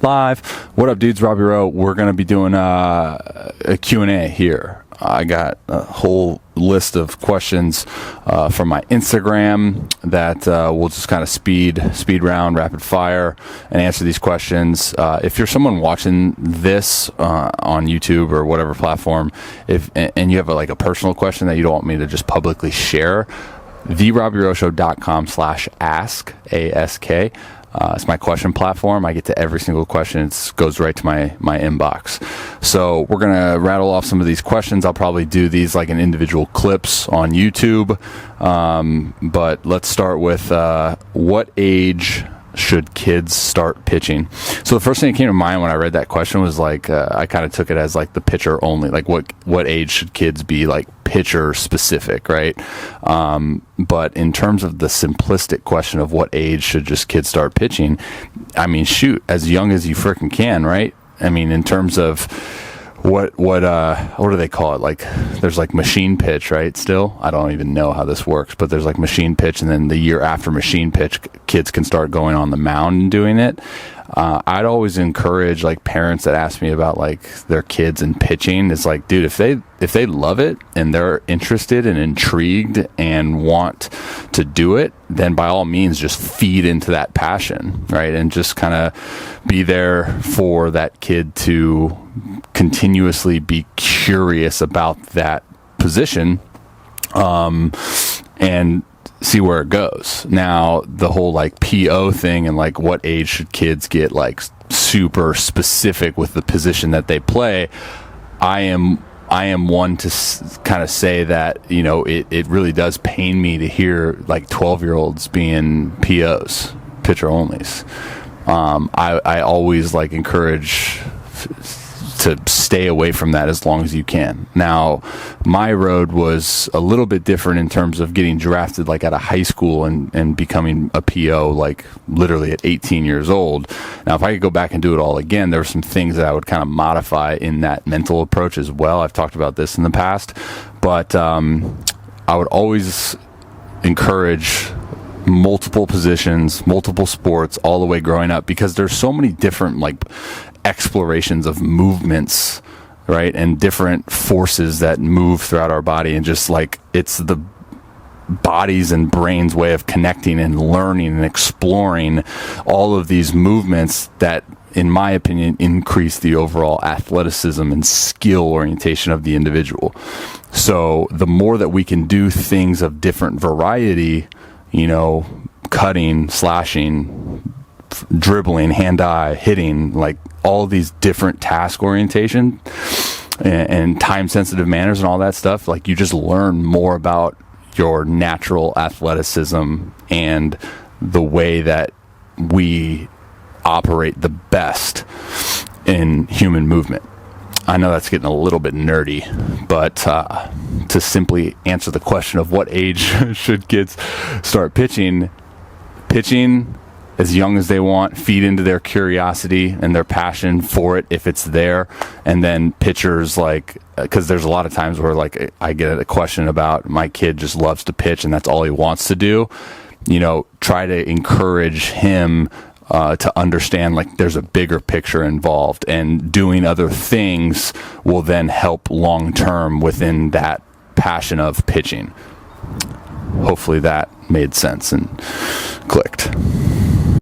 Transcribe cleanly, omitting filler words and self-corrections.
live. What up, dudes? Robby Rowe. We're going to be doing a Q&A here. I got a whole list of questions from my Instagram that we'll just kind of speed round, rapid fire, and answer these questions. If you're someone watching this on YouTube or whatever platform, and you have a personal question that you don't want me to just publicly share, therobbyrowshow.com/ask, A-S-K. It's my question platform. I get to every single question. It goes right to my inbox. So we're going to rattle off some of these questions. I'll probably do these like in individual clips on YouTube. But let's start with what age should kids start pitching? So the first thing that came to mind when I read that question was like, I kind of took it as like the pitcher only, like what age should kids be like pitcher specific, right? But in terms of the simplistic question of what age should just kids start pitching, I mean, shoot, as young as you freaking can, right? I mean, in terms of what do they call it? Like, there's like machine pitch, right? Still, I don't even know how this works, but there's like machine pitch, and then the year after machine pitch, kids can start going on the mound and doing it. I'd always encourage like parents that ask me about like their kids and pitching. It's like, dude, if they love it and they're interested and intrigued and want to do it, then by all means just feed into that passion, right? And just kind of be there for that kid to continuously be curious about that position, and see where it goes. Now, the whole like PO thing and like what age should kids get like super specific with the position that they play, I am one to kind of say that, you know, it really does pain me to hear like 12-year-olds being POs, pitcher onlys. I always like encourage to stay away from that as long as you can. Now, my road was a little bit different in terms of getting drafted like out of high school and becoming a PO like literally at 18 years old. Now, if I could go back and do it all again, there were some things that I would kind of modify in that mental approach as well. I've talked about this in the past, but I would always encourage multiple positions, multiple sports all the way growing up, because there's so many different like explorations of movements, right, and different forces that move throughout our body, and just like it's the body's and brain's way of connecting and learning and exploring all of these movements that, in my opinion, increase the overall athleticism and skill orientation of the individual. So the more that we can do things of different variety, you know, cutting, slashing, dribbling, hand-eye, hitting, like all these different task orientation and time-sensitive manners and all that stuff, like you just learn more about your natural athleticism and the way that we operate the best in human movement. I know that's getting a little bit nerdy, but to simply answer the question of what age should kids start pitching as young as they want, feed into their curiosity and their passion for it if it's there. And then pitchers, like, because there's a lot of times where like I get a question about my kid just loves to pitch and that's all he wants to do, you know, try to encourage him to understand like there's a bigger picture involved, and doing other things will then help long term within that passion of pitching. Hopefully that made sense and clicked.